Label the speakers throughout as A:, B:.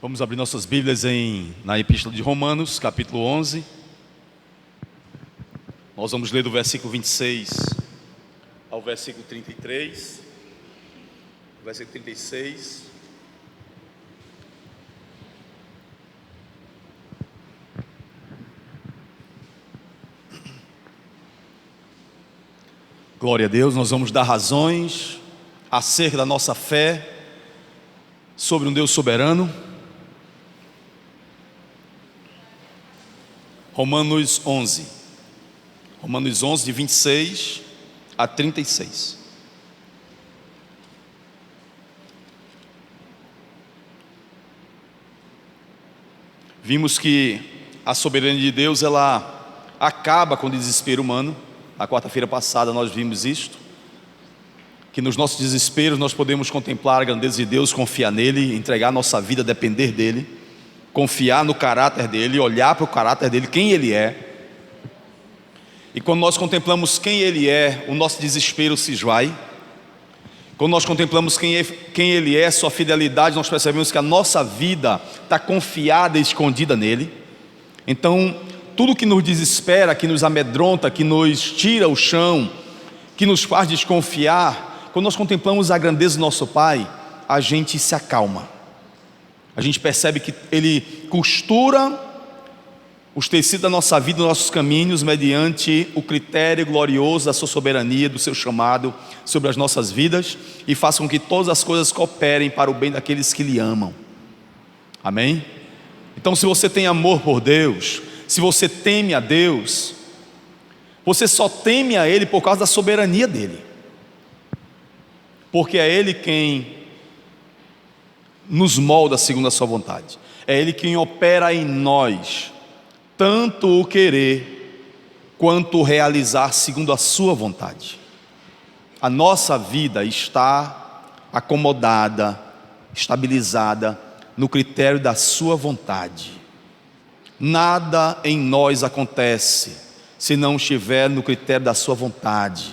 A: Vamos abrir nossas Bíblias na Epístola de Romanos, capítulo 11. Nós vamos ler do versículo 26 ao versículo 33. Versículo 36. Glória a Deus. Nós vamos dar razões acerca da nossa fé sobre um Deus soberano. Romanos 11, de 26 a 36. Vimos que a soberania de Deus, ela acaba com o desespero humano. Na quarta-feira passada nós vimos isto, que nos nossos desesperos nós podemos contemplar a grandeza de Deus, confiar nele, entregar nossa vida, depender dele, confiar no caráter dele, olhar para o caráter dele, quem ele é. E quando nós contemplamos quem ele é, o nosso desespero se esvai. Quando nós contemplamos quem ele é, sua fidelidade, nós percebemos que a nossa vida está confiada e escondida nele. Então, tudo que nos desespera, que nos amedronta, que nos tira o chão, que nos faz desconfiar, quando nós contemplamos a grandeza do nosso Pai, a gente se acalma. A gente percebe que Ele costura os tecidos da nossa vida, dos nossos caminhos, mediante o critério glorioso da sua soberania, do seu chamado sobre as nossas vidas, e faz com que todas as coisas cooperem para o bem daqueles que lhe amam. Amém? Então, se você tem amor por Deus, se você teme a Deus, você só teme a Ele por causa da soberania dEle, porque é Ele quem nos molda segundo a sua vontade. É Ele quem opera em nós, tanto o querer, quanto o realizar segundo a sua vontade. A nossa vida está acomodada, estabilizada no critério da sua vontade. Nada em nós acontece se não estiver no critério da sua vontade.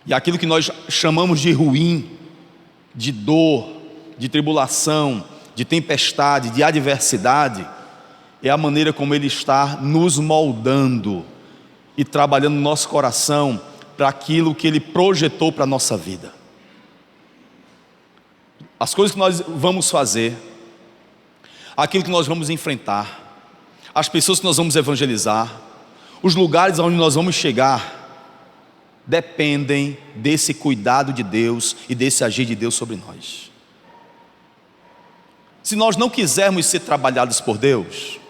A: E aquilo que nós chamamos de ruim, de dor, de tribulação, de tempestade, de adversidade, é a maneira como Ele está nos moldando e trabalhando no nosso coração para aquilo que Ele projetou para a nossa vida. As coisas que nós vamos fazer, aquilo que nós vamos enfrentar, as pessoas que nós vamos evangelizar, os lugares onde nós vamos chegar, dependem desse cuidado de Deus e desse agir de Deus sobre nós. Se nós não quisermos ser trabalhados por Deus,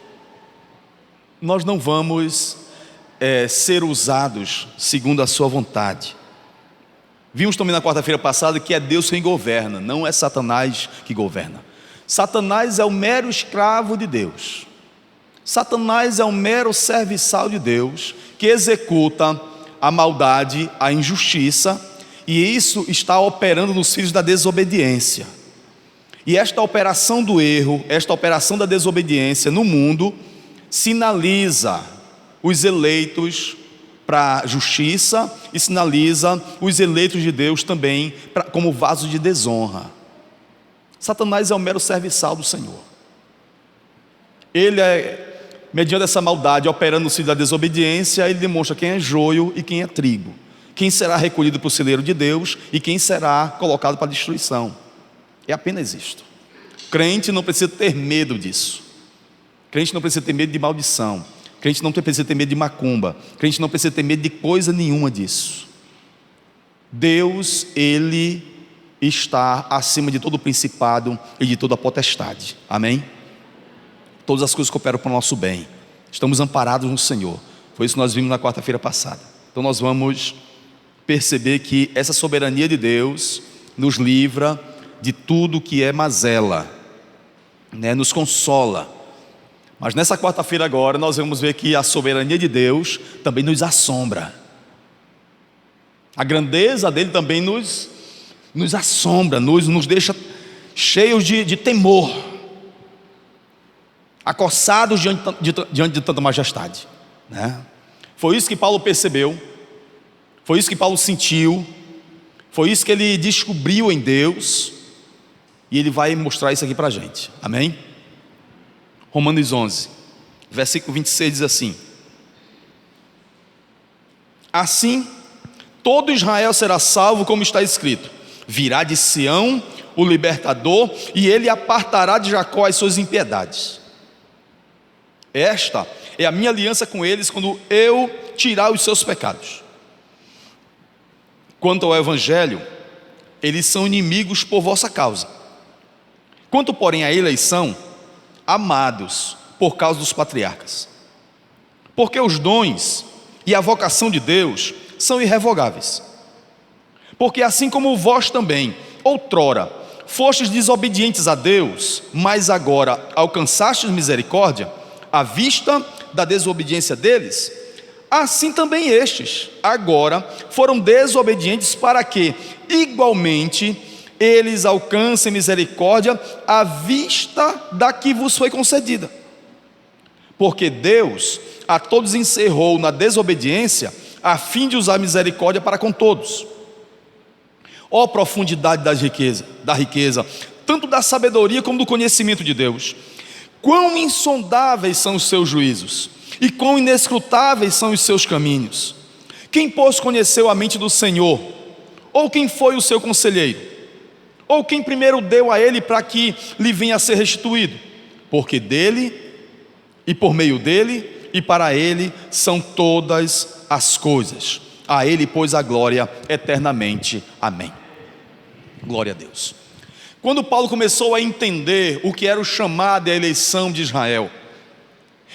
A: nós não vamos ser usados segundo a sua vontade. Vimos também na quarta-feira passada que é Deus quem governa, não é Satanás que governa. Satanás é o mero escravo de Deus. Satanás é o mero serviçal de Deus, que executa a maldade, a injustiça, e isso está operando nos filhos da desobediência. E esta operação do erro, esta operação da desobediência no mundo, sinaliza os eleitos para a justiça e sinaliza os eleitos de Deus também como vaso de desonra. Satanás é o mero serviçal do Senhor. Ele mediante essa maldade, operando no filho da desobediência, ele demonstra quem é joio e quem é trigo, quem será recolhido para o celeiro de Deus e quem será colocado para a destruição. É apenas isto. Crente não precisa ter medo disso. Crente não precisa ter medo de maldição. Crente não precisa ter medo de macumba. Crente não precisa ter medo de coisa nenhuma disso. Deus, Ele está acima de todo principado e de toda potestade. Amém? Todas as coisas cooperam para o nosso bem. Estamos amparados no Senhor. Foi isso que nós vimos na quarta-feira passada. Então nós vamos perceber que essa soberania de Deus nos livra de tudo que é mazela, nos consola. Mas nessa quarta-feira agora nós vamos ver que a soberania de Deus também nos assombra. A grandeza dele também nos assombra, nos deixa cheios de temor, acossados diante de tanta majestade, Foi isso que Paulo percebeu, foi isso que Paulo sentiu, foi isso que ele descobriu em Deus. E ele vai mostrar isso aqui para a gente, amém? Romanos 11, versículo 26 diz assim: assim, todo Israel será salvo, como está escrito: virá de Sião o libertador, e ele apartará de Jacó as suas impiedades. Esta é a minha aliança com eles, quando eu tirar os seus pecados. Quanto ao evangelho, eles são inimigos por vossa causa. Quanto, porém, à eleição, amados por causa dos patriarcas. Porque os dons e a vocação de Deus são irrevogáveis. Porque assim como vós também, outrora, fostes desobedientes a Deus, mas agora alcançastes misericórdia, à vista da desobediência deles, assim também estes, agora, foram desobedientes para que, igualmente, eles alcancem misericórdia à vista da que vos foi concedida. Porque Deus a todos encerrou na desobediência, a fim de usar misericórdia para com todos. Ó profundidade da riqueza, tanto da sabedoria como do conhecimento de Deus! Quão insondáveis são os seus juízos, e quão inescrutáveis são os seus caminhos! Quem, pois, conheceu a mente do Senhor? Ou quem foi o seu conselheiro? Ou quem primeiro deu a ele para que lhe venha a ser restituído? Porque dele, e por meio dele, e para ele são todas as coisas. A ele, pois, a glória eternamente. Amém. Glória a Deus. Quando Paulo começou a entender o que era o chamado e a eleição de Israel,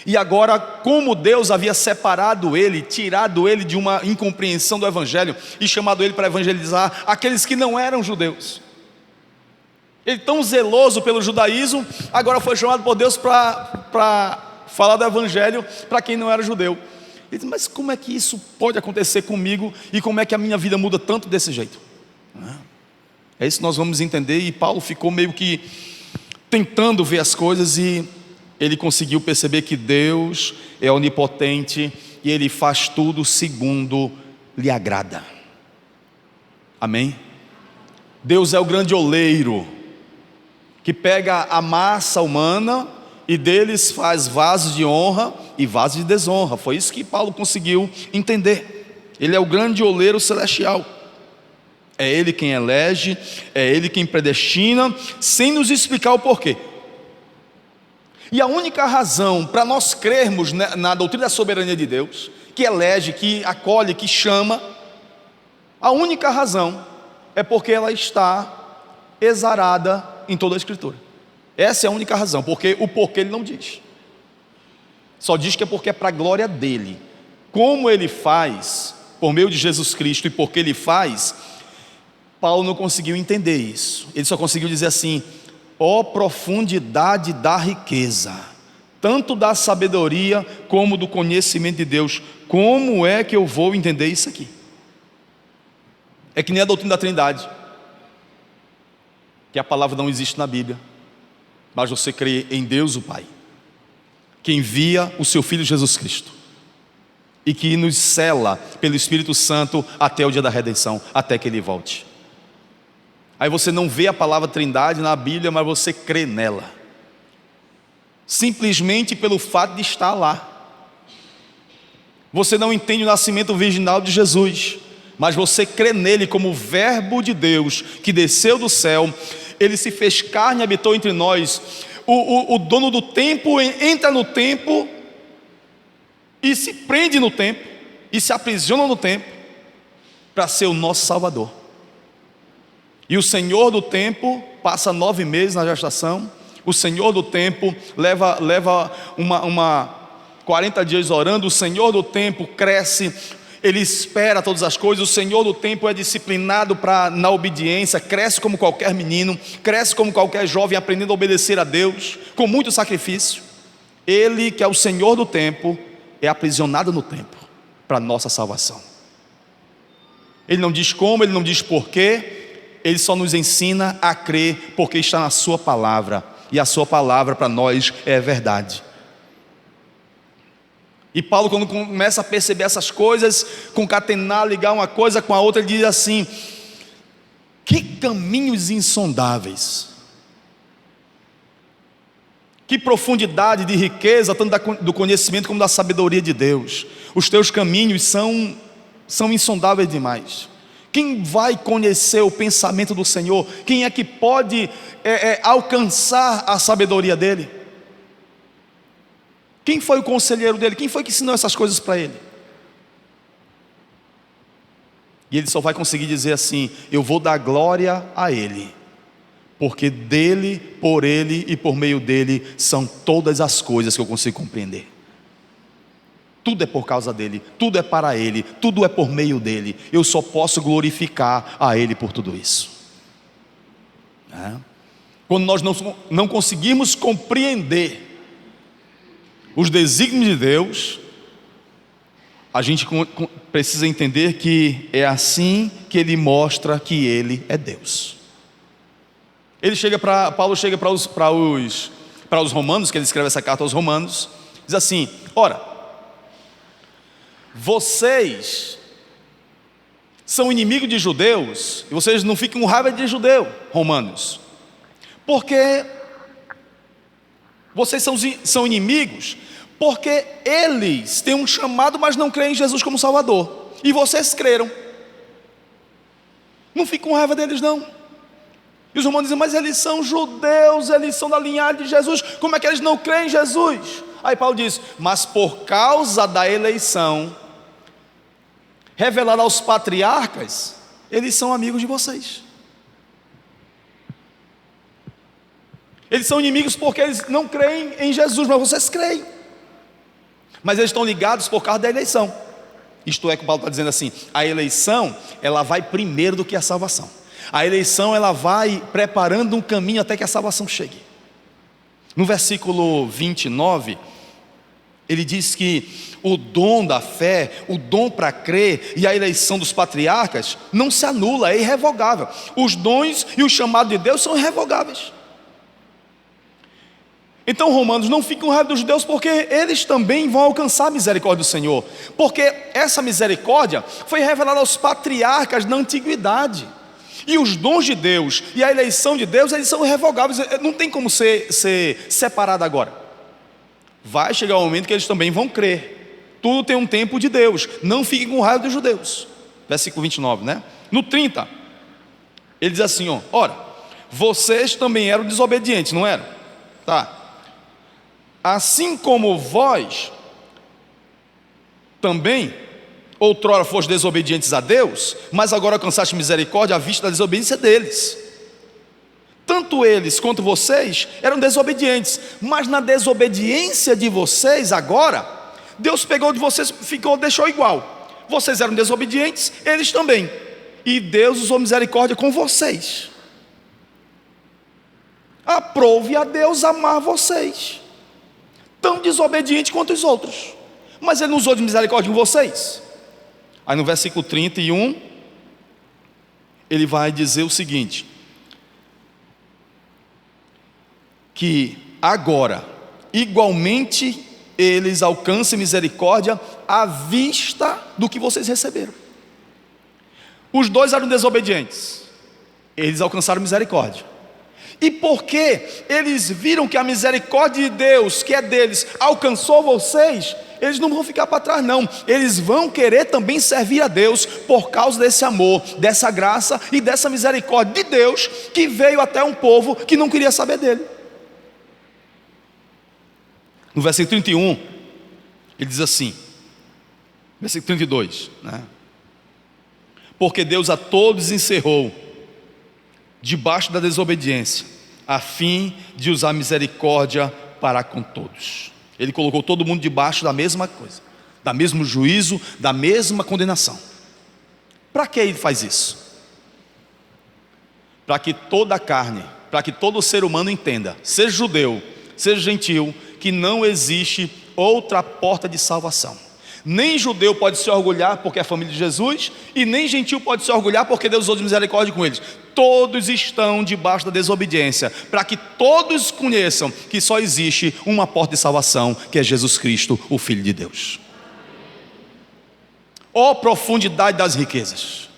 A: e agora como Deus havia separado ele, tirado ele de uma incompreensão do evangelho e chamado ele para evangelizar aqueles que não eram judeus. Ele, tão zeloso pelo judaísmo, agora foi chamado por Deus para falar do evangelho para quem não era judeu. Ele diz: mas como é que isso pode acontecer comigo, e como é que a minha vida muda tanto desse jeito? É isso que nós vamos entender. E Paulo ficou meio que tentando ver as coisas, e ele conseguiu perceber que Deus é onipotente e Ele faz tudo segundo lhe agrada. Amém? Deus é o grande oleiro, que pega a massa humana e deles faz vasos de honra e vasos de desonra. Foi isso que Paulo conseguiu entender. Ele é o grande oleiro celestial. É Ele quem elege, é Ele quem predestina, sem nos explicar o porquê. E a única razão para nós crermos na doutrina da soberania de Deus, que elege, que acolhe, que chama, a única razão é porque ela está exarada em toda a Escritura. Essa é a única razão, porque o porquê ele não diz. Só diz que é porque é para a glória dele. Como ele faz, por meio de Jesus Cristo, e porque ele faz, Paulo não conseguiu entender isso. Ele só conseguiu dizer assim: ó profundidade da riqueza, tanto da sabedoria como do conhecimento de Deus. Como é que eu vou entender isso aqui? É que nem a doutrina da Trindade, que a palavra não existe na Bíblia, mas você crê em Deus o Pai, que envia o seu Filho Jesus Cristo, e que nos sela pelo Espírito Santo até o dia da redenção, até que Ele volte. Aí você não vê a palavra Trindade na Bíblia, mas você crê nela, simplesmente pelo fato de estar lá. Você não entende o nascimento virginal de Jesus, mas você crê nele como o Verbo de Deus, que desceu do céu. Ele se fez carne e habitou entre nós. O dono do tempo entra no tempo e se prende no tempo e se aprisiona no tempo para ser o nosso Salvador. E o Senhor do tempo passa 9 meses na gestação. O Senhor do tempo leva 40 dias orando. O Senhor do tempo cresce, Ele espera todas as coisas. O Senhor do tempo é disciplinado na obediência, cresce como qualquer menino, cresce como qualquer jovem, aprendendo a obedecer a Deus, com muito sacrifício. Ele, que é o Senhor do tempo, é aprisionado no tempo, para nossa salvação. Ele não diz como, Ele não diz porquê, Ele só nos ensina a crer, porque está na sua palavra, e a sua palavra para nós é verdade. E Paulo, quando começa a perceber essas coisas, concatenar, ligar uma coisa com a outra, ele diz assim: que caminhos insondáveis Que profundidade de riqueza, tanto do conhecimento como da sabedoria de Deus. Os teus caminhos são insondáveis demais. Quem vai conhecer o pensamento do Senhor? Quem é que pode alcançar a sabedoria dele? Quem foi o conselheiro dele? Quem foi que ensinou essas coisas para ele? E ele só vai conseguir dizer assim: eu vou dar glória a ele, porque dele, por ele e por meio dele são todas as coisas que eu consigo compreender. Tudo é por causa dele, tudo é para ele, tudo é por meio dele. Eu só posso glorificar a ele por tudo isso. Quando nós não conseguimos compreender os desígnios de Deus, a gente precisa entender que é assim que ele mostra que ele é Deus. Paulo chega para os romanos, que ele escreve essa carta aos romanos, diz assim: ora, vocês são inimigos de judeus, e vocês não ficam com raiva de judeu, romanos, porque vocês são inimigos, porque eles têm um chamado, mas não creem em Jesus como Salvador, e vocês creram. Não fiquem com raiva deles não. E os romanos dizem: mas eles são judeus, eles são da linhagem de Jesus, como é que eles não creem em Jesus? Aí Paulo diz: mas por causa da eleição revelada aos patriarcas, eles são amigos de vocês. Eles são inimigos porque eles não creem em Jesus, mas vocês creem. Mas eles estão ligados por causa da eleição. Isto é, que Paulo está dizendo assim: a eleição, ela vai primeiro do que a salvação. A eleição, ela vai preparando um caminho até que a salvação chegue. No versículo 29, ele diz que o dom da fé, o dom para crer e a eleição dos patriarcas não se anula, é irrevogável. Os dons e o chamado de Deus são irrevogáveis. Então, romanos, não fiquem com raiva dos judeus, porque eles também vão alcançar a misericórdia do Senhor, porque essa misericórdia foi revelada aos patriarcas na antiguidade. E os dons de Deus e a eleição de Deus, eles são irrevogáveis, não tem como ser separado agora. Vai chegar o momento que eles também vão crer. Tudo tem um tempo de Deus. Não fiquem com raiva dos judeus. Versículo 29, né? No 30, ele diz assim: ora, vocês também eram desobedientes, não eram? Tá. Assim como vós também outrora foste desobedientes a Deus, mas agora alcançaste misericórdia à vista da desobediência deles. Tanto eles quanto vocês eram desobedientes, mas na desobediência de vocês agora, Deus pegou de vocês, deixou igual. Vocês eram desobedientes, eles também, e Deus usou misericórdia com vocês. Aprove a Deus amar vocês, tão desobediente quanto os outros, mas Ele não usou de misericórdia com vocês. Aí no versículo 31, ele vai dizer o seguinte: que agora, igualmente, eles alcancem misericórdia à vista do que vocês receberam. Os dois eram desobedientes, eles alcançaram misericórdia. E porque eles viram que a misericórdia de Deus, que é deles, alcançou vocês, eles não vão ficar para trás não. Eles vão querer também servir a Deus por causa desse amor, dessa graça e dessa misericórdia de Deus, que veio até um povo que não queria saber dele. No versículo 31, ele diz assim, versículo 32, né? Porque Deus a todos encerrou debaixo da desobediência, a fim de usar misericórdia para com todos. Ele colocou todo mundo debaixo da mesma coisa, da mesmo juízo, da mesma condenação. Para que ele faz isso? Para que toda a carne, para que todo ser humano entenda, seja judeu, seja gentil, que não existe outra porta de salvação. Nem judeu pode se orgulhar porque é família de Jesus, e nem gentil pode se orgulhar porque Deus usou de misericórdia com eles. Todos estão debaixo da desobediência, para que todos conheçam que só existe uma porta de salvação, que é Jesus Cristo, o Filho de Deus. Ó profundidade das riquezas!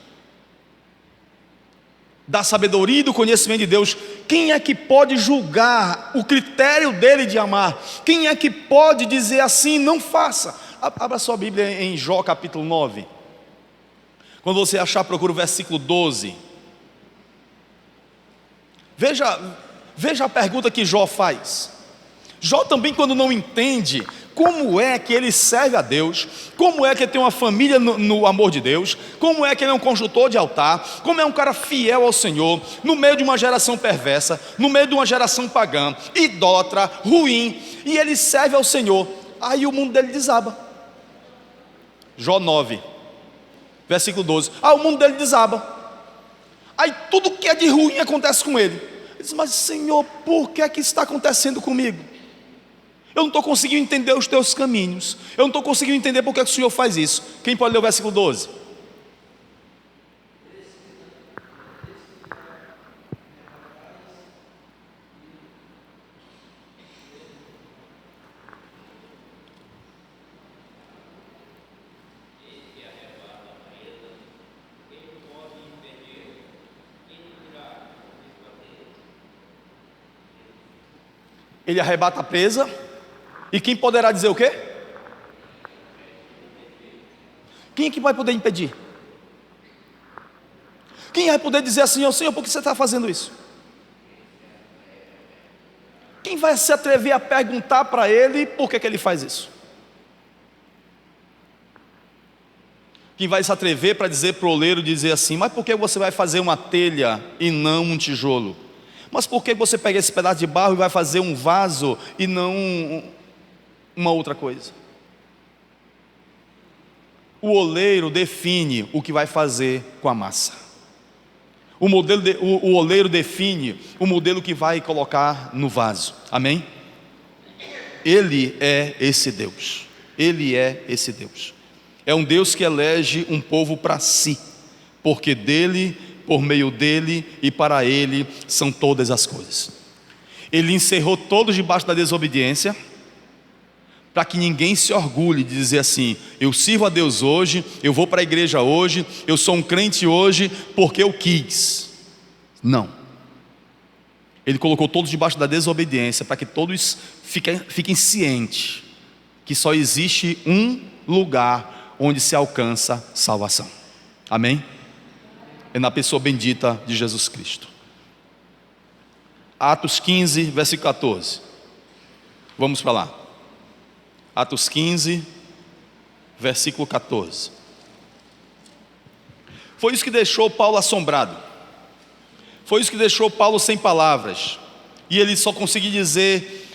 A: da sabedoria e do conhecimento de Deus, quem é que pode julgar o critério dele de amar? Quem é que pode dizer assim, não faça? Abra sua Bíblia em Jó capítulo 9. Quando você achar, procura o versículo 12. Veja a pergunta que Jó faz. Jó também, quando não entende como é que ele serve a Deus, como é que ele tem uma família no amor de Deus, como é que ele é um construtor de altar, como é um cara fiel ao Senhor, no meio de uma geração perversa, no meio de uma geração pagã, idólatra, ruim, e ele serve ao Senhor, aí o mundo dele desaba. Jó 9, versículo 12, o mundo dele desaba, aí tudo que é de ruim acontece com ele. Ele diz, mas Senhor, por que é que isso está acontecendo comigo? Eu não estou conseguindo entender os teus caminhos, eu não estou conseguindo entender por que o Senhor faz isso. Quem pode ler o versículo 12? Ele arrebata a presa, e quem poderá dizer o quê? Quem é que vai poder impedir? Quem vai poder dizer assim, Senhor, por que você está fazendo isso? Quem vai se atrever a perguntar para ele por que ele faz isso? Quem vai se atrever para dizer para o oleiro, dizer assim, mas por que você vai fazer uma telha e não um tijolo? Mas por que você pega esse pedaço de barro e vai fazer um vaso e não uma outra coisa? O oleiro define o que vai fazer com a massa. O oleiro define o modelo que vai colocar no vaso. Amém? Ele é esse Deus. Ele é esse Deus. É um Deus que elege um povo para si, porque dele, por meio dele e para ele são todas as coisas. Ele encerrou todos debaixo da desobediência, para que ninguém se orgulhe de dizer assim, eu sirvo a Deus hoje, eu vou para a igreja hoje, eu sou um crente hoje porque eu quis. Não. Ele colocou todos debaixo da desobediência, para que todos fiquem cientes que só existe um lugar onde se alcança salvação. Amém? É na pessoa bendita de Jesus Cristo. Atos 15, versículo 14. Vamos para lá. Atos 15, versículo 14. Foi isso que deixou Paulo assombrado. Foi isso que deixou Paulo sem palavras. E ele só conseguiu dizer,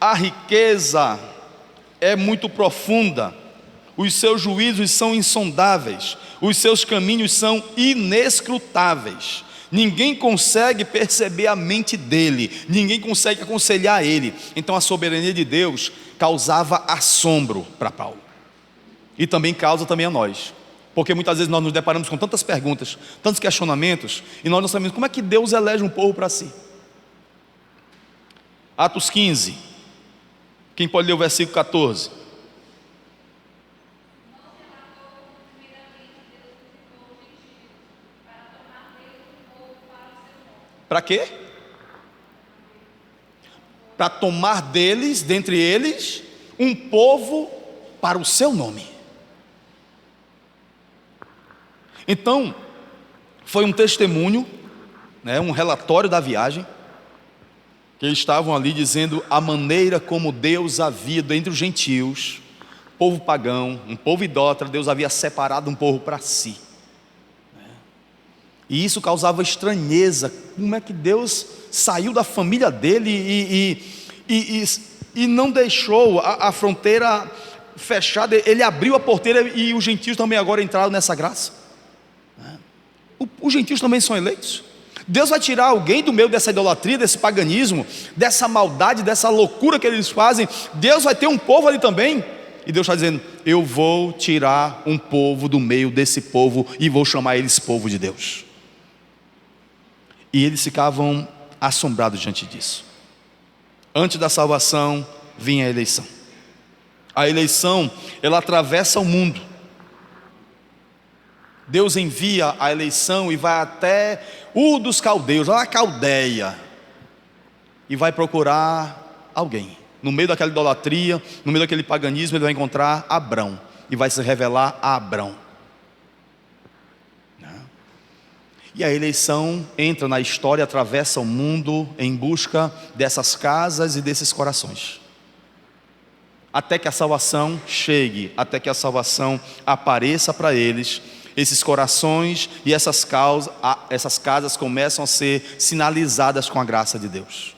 A: a riqueza é muito profunda, os seus juízos são insondáveis, os seus caminhos são inescrutáveis. Ninguém consegue perceber a mente dele, ninguém consegue aconselhar ele. Então a soberania de Deus causava assombro para Paulo, e também causa também a nós, porque muitas vezes nós nos deparamos com tantas perguntas, tantos questionamentos, e nós não sabemos como é que Deus elege um povo para si. Atos 15, quem pode ler o versículo 14? Para quê? Para tomar deles, dentre eles, um povo para o seu nome. Então, foi um testemunho, um relatório da viagem, que eles estavam ali dizendo a maneira como Deus havia, entre os gentios, povo pagão, um povo idólatra, Deus havia separado um povo para si. E isso causava estranheza. Como é que Deus saiu da família dele e não deixou a fronteira fechada? Ele abriu a porteira e os gentios também agora entraram nessa graça. Os gentios também são eleitos. Deus vai tirar alguém do meio dessa idolatria, desse paganismo, dessa maldade, dessa loucura que eles fazem. Deus vai ter um povo ali também. E Deus está dizendo, eu vou tirar um povo do meio desse povo e vou chamar eles povo de Deus. E eles ficavam assombrados diante disso. Antes da salvação vinha a eleição. A eleição, ela atravessa o mundo. Deus envia a eleição e vai até Ur dos Caldeus, lá na Caldeia, e vai procurar alguém. No meio daquela idolatria, no meio daquele paganismo, ele vai encontrar Abrão e vai se revelar a Abrão. E a eleição entra na história, atravessa o mundo em busca dessas casas e desses corações, até que a salvação chegue, até que a salvação apareça para eles. Esses corações e essas casas começam a ser sinalizadas com a graça de Deus.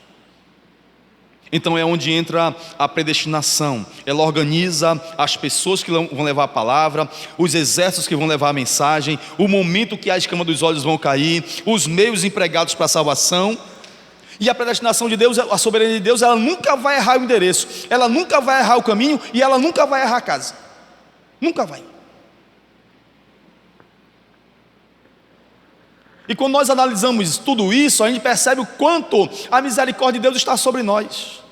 A: Então é onde entra a predestinação. Ela organiza as pessoas que vão levar a palavra, os exércitos que vão levar a mensagem, o momento que a escama dos olhos vão cair, os meios empregados para a salvação. E a predestinação de Deus, a soberania de Deus, ela nunca vai errar o endereço, ela nunca vai errar o caminho e ela nunca vai errar a casa. Nunca vai. E quando nós analisamos tudo isso, a gente percebe o quanto a misericórdia de Deus está sobre nós,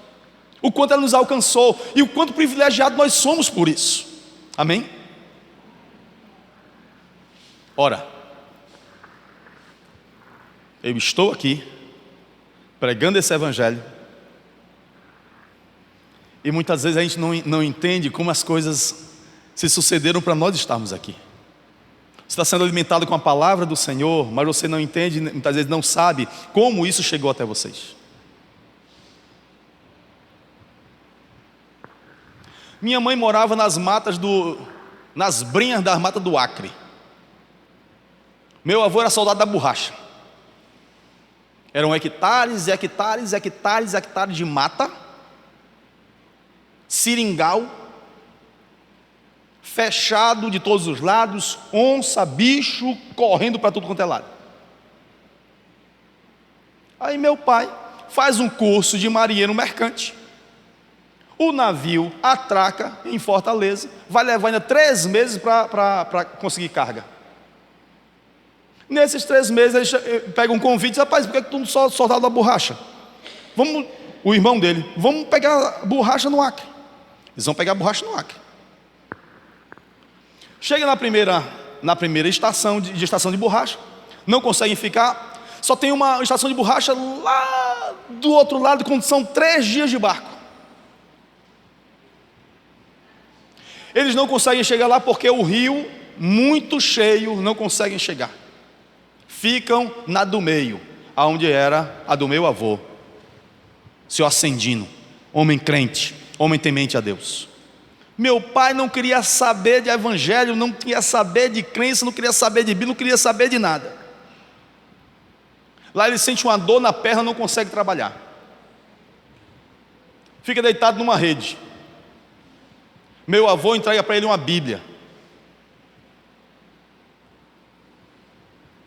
A: o quanto ela nos alcançou e o quanto privilegiado nós somos por isso. Amém? Ora, eu estou aqui pregando esse evangelho e muitas vezes a gente não entende como as coisas se sucederam para nós estarmos aqui. Você está sendo alimentado com a palavra do Senhor, mas você não entende, muitas vezes não sabe como isso chegou até vocês. Minha mãe morava nas brinhas das matas do Acre. Meu avô era soldado da borracha. Eram hectares, hectares, hectares, hectares de mata, seringal, fechado de todos os lados, onça, bicho, correndo para tudo quanto é lado. Aí meu pai faz um curso de marinheiro mercante. O navio atraca em Fortaleza, vai levar ainda 3 meses para conseguir carga. Nesses 3 meses ele pega um convite e diz: rapaz, por que tu não soldado da borracha? O irmão dele, vamos pegar borracha no Acre. Eles vão pegar borracha no Acre. Chega na primeira estação de borracha, não conseguem ficar, só tem uma estação de borracha lá do outro lado, quando são 3 dias de barco. Eles não conseguem chegar lá porque o rio, muito cheio, não conseguem chegar. Ficam na do meio, aonde era a do meu avô, seu Ascendino, homem crente, homem temente a Deus. Meu pai não queria saber de evangelho, não queria saber de crença, não queria saber de Bíblia, não queria saber de nada. Lá ele sente uma dor na perna, não consegue trabalhar. Fica deitado numa rede. Meu avô entrega para ele uma Bíblia.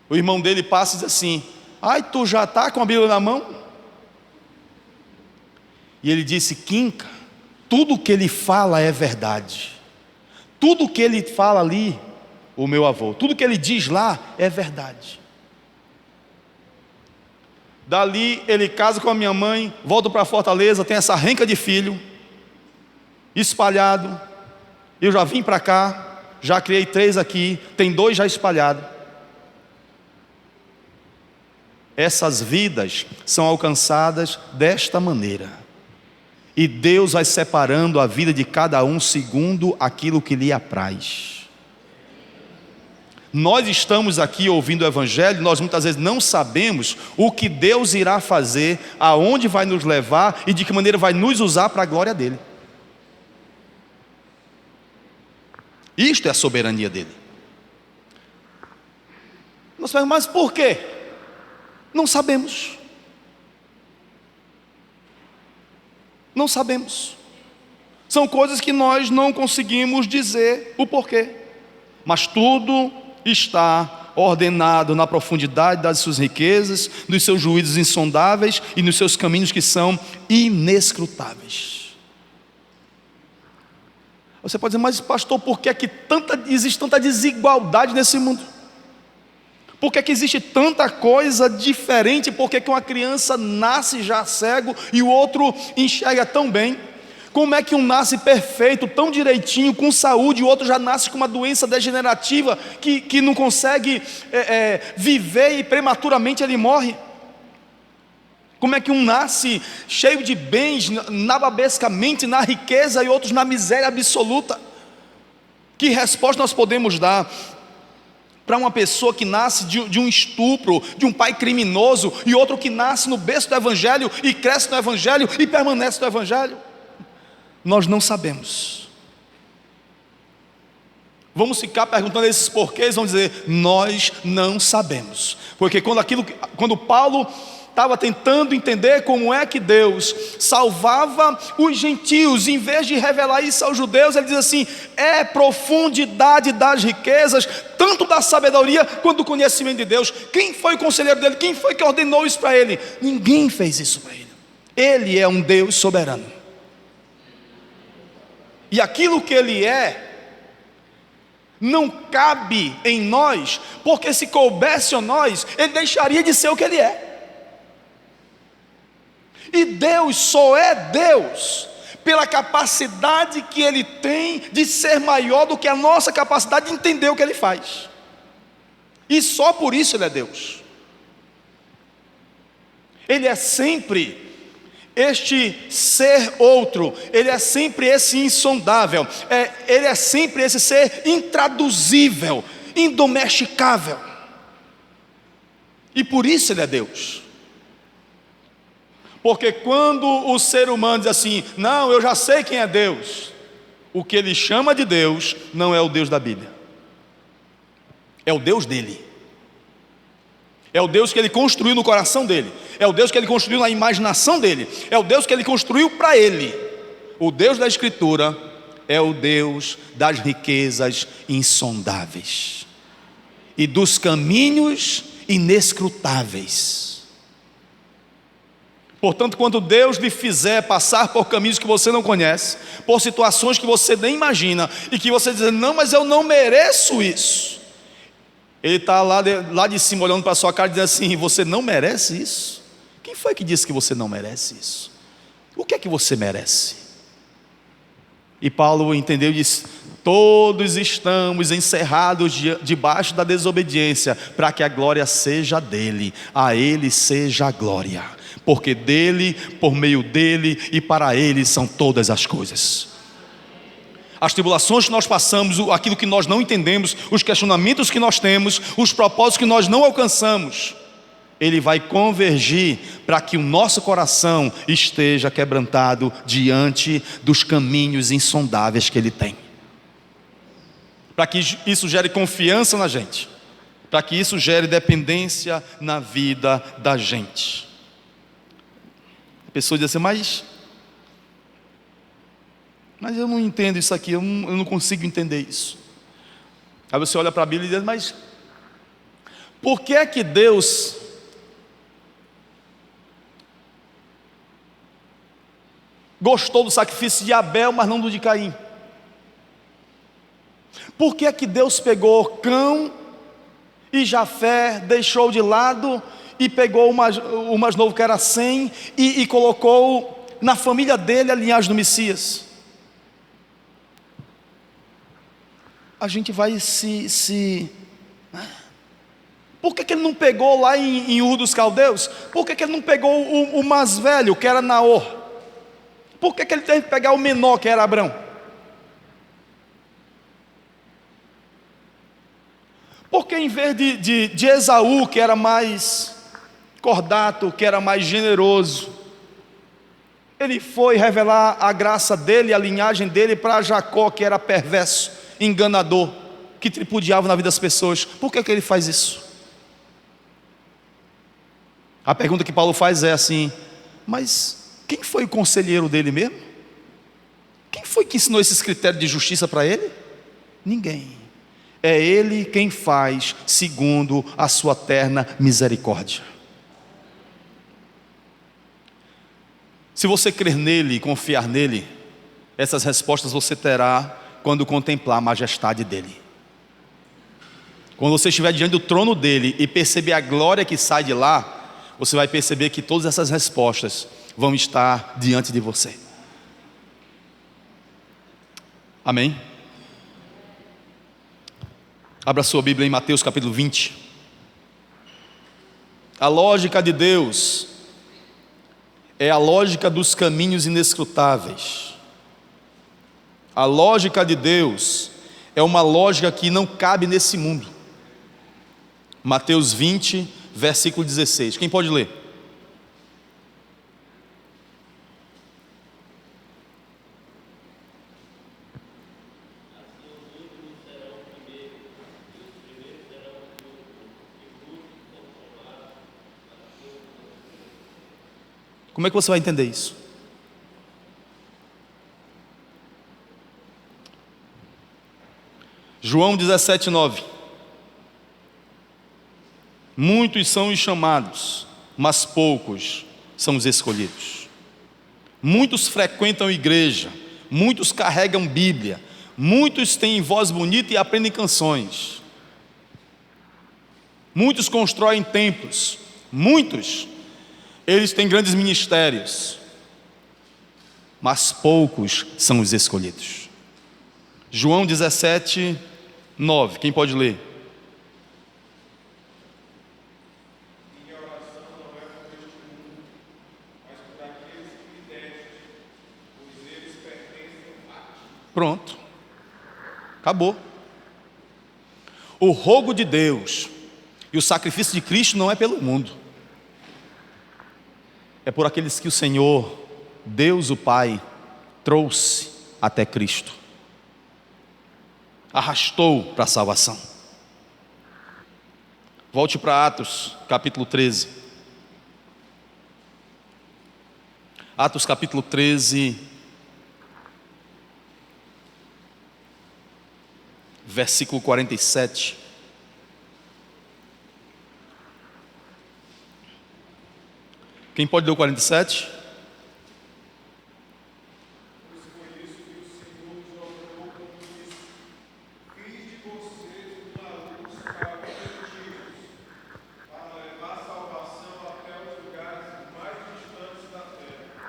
A: O irmão dele passa e diz assim: ai, tu já está com a Bíblia na mão? E ele disse: Quinca, tudo que ele fala é verdade. Tudo que ele fala ali, o meu avô, tudo que ele diz lá é verdade. Dali ele casa com a minha mãe, volta para Fortaleza, tem essa renca de filho espalhado. Eu já vim para cá, já criei 3 aqui, tem 2 já espalhados. Essas vidas são alcançadas desta maneira. E Deus vai separando a vida de cada um segundo aquilo que lhe apraz. Nós estamos aqui ouvindo o evangelho, nós muitas vezes não sabemos o que Deus irá fazer, aonde vai nos levar e de que maneira vai nos usar para a glória dele. Isto é a soberania dele. Nós falamos: mas por quê? Não sabemos. Não sabemos. São coisas que nós não conseguimos dizer o porquê. Mas tudo está ordenado na profundidade das suas riquezas, nos seus juízos insondáveis e nos seus caminhos que são inescrutáveis. Você pode dizer: mas pastor, por que é que existe tanta desigualdade nesse mundo? Por que existe tanta coisa diferente? Por que uma criança nasce já cego e o outro enxerga tão bem? Como é que um nasce perfeito, tão direitinho, com saúde, e o outro já nasce com uma doença degenerativa que não consegue viver e prematuramente ele morre? Como é que um nasce cheio de bens, nababescamente, na riqueza, e outros na miséria absoluta? Que resposta nós podemos dar para uma pessoa que nasce de um estupro, de um pai criminoso, e outro que nasce no berço do Evangelho, e cresce no Evangelho, e permanece no Evangelho? Nós não sabemos. Vamos ficar perguntando esses porquês, vamos dizer, nós não sabemos. Porque quando Paulo estava tentando entender como é que Deus salvava os gentios, em vez de revelar isso aos judeus, ele diz assim: é profundidade das riquezas, tanto da sabedoria quanto do conhecimento de Deus. Quem foi o conselheiro dele? Quem foi que ordenou isso para ele? Ninguém fez isso para ele. Ele é um Deus soberano, e aquilo que ele não cabe em nós, porque se coubesse a nós, ele deixaria de ser o que ele é. E Deus só é Deus pela capacidade que Ele tem de ser maior do que a nossa capacidade de entender o que Ele faz. E só por isso Ele é Deus. Ele é sempre este ser outro, Ele é sempre esse insondável, Ele é sempre esse ser intraduzível, indomesticável. E por isso Ele é Deus. Porque quando o ser humano diz assim: não, eu já sei quem é Deus, o que ele chama de Deus não é o Deus da Bíblia, é o Deus dele, é o Deus que ele construiu no coração dele, é o Deus que ele construiu na imaginação dele, é o Deus que ele construiu para ele. O Deus da Escritura é o Deus das riquezas insondáveis e dos caminhos inescrutáveis. Portanto, quando Deus lhe fizer passar por caminhos que você não conhece, por situações que você nem imagina, e que você diz: não, mas eu não mereço isso, Ele está lá de cima olhando para a sua cara e dizendo assim: você não merece isso? Quem foi que disse que você não merece isso? O que é que você merece? E Paulo entendeu e disse: todos estamos encerrados debaixo da desobediência, para que a glória seja dele, a ele seja a glória. Porque dele, por meio dele e para ele são todas as coisas. As tribulações que nós passamos, aquilo que nós não entendemos, os questionamentos que nós temos, os propósitos que nós não alcançamos, Ele vai convergir para que o nosso coração esteja quebrantado diante dos caminhos insondáveis que Ele tem, para que isso gere confiança na gente, para que isso gere dependência na vida da gente. A pessoa diz assim: mas eu não entendo isso aqui, eu não consigo entender isso. Aí você olha para a Bíblia e diz: mas por que é que Deus gostou do sacrifício de Abel, mas não do de Caim? Por que é que Deus pegou Cão e Jafé, deixou de lado, e pegou o mais novo, que era Sem, e colocou na família dele a linhagem do Messias? A gente vai Por que ele não pegou lá em Ur dos Caldeus? Por que ele não pegou o mais velho, que era Naor? Por que ele teve que pegar o menor, que era Abrão? Porque em vez de Esaú, que era mais cordato, que era mais generoso, ele foi revelar a graça dele, a linhagem dele, para Jacó, que era perverso, enganador, que tripudiava na vida das pessoas? Por que ele faz isso? A pergunta que Paulo faz é assim: mas quem foi o conselheiro dele mesmo? Quem foi que ensinou esses critérios de justiça para ele? Ninguém. É Ele quem faz segundo a sua terna misericórdia. Se você crer nele e confiar nele, essas respostas você terá quando contemplar a majestade dele. Quando você estiver diante do trono dele e perceber a glória que sai de lá, você vai perceber que todas essas respostas vão estar diante de você. Amém? Abra sua Bíblia em Mateus capítulo 20. A lógica de Deus é a lógica dos caminhos inescrutáveis. A lógica de Deus é uma lógica que não cabe nesse mundo. Mateus 20, versículo 16. Quem pode ler? Como é que você vai entender isso? João 17, 9. Muitos são os chamados, mas poucos são os escolhidos. Muitos frequentam a igreja, muitos carregam Bíblia, muitos têm voz bonita e aprendem canções. Muitos constroem templos, muitos, eles têm grandes ministérios, mas poucos são os escolhidos. João 17, 9, quem pode ler? Pronto, acabou. O rogo de Deus e o sacrifício de Cristo não é pelo mundo, é por aqueles que o Senhor, Deus o Pai, trouxe até Cristo, arrastou para a salvação. Volte para Atos capítulo 13. Atos capítulo 13, versículo 47. Quem pode ler o 47?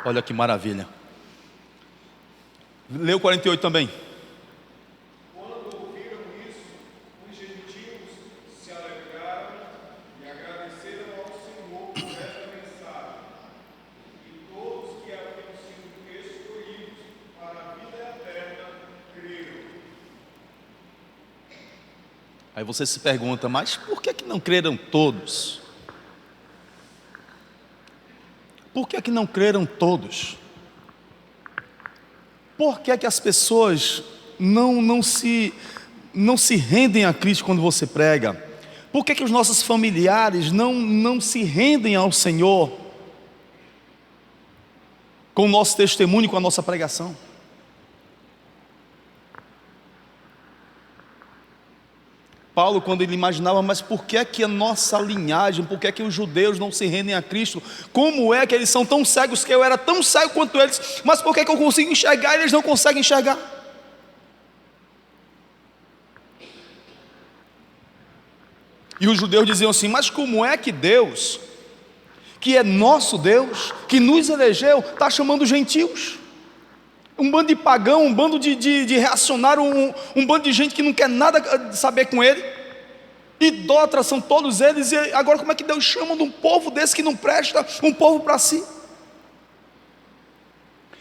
A: Olha que maravilha. Lê o 48 também. Aí você se pergunta, mas por que não creram todos? Por que não creram todos? Por que as pessoas não se rendem a Cristo quando você prega? Por que os nossos familiares não se rendem ao Senhor com o nosso testemunho, com a nossa pregação? Paulo, quando ele imaginava, mas por que a nossa linhagem, por que os judeus não se rendem a Cristo? Como é que eles são tão cegos, que eu era tão cego quanto eles, mas por que eu consigo enxergar e eles não conseguem enxergar? E os judeus diziam assim, mas como é que Deus, que é nosso Deus, que nos elegeu, está chamando gentios? Um bando de pagão, um bando de reacionário, um bando de gente que não quer nada saber com ele. Idólatras são todos eles. E agora como é que Deus chama de um povo desse que não presta, um povo para si?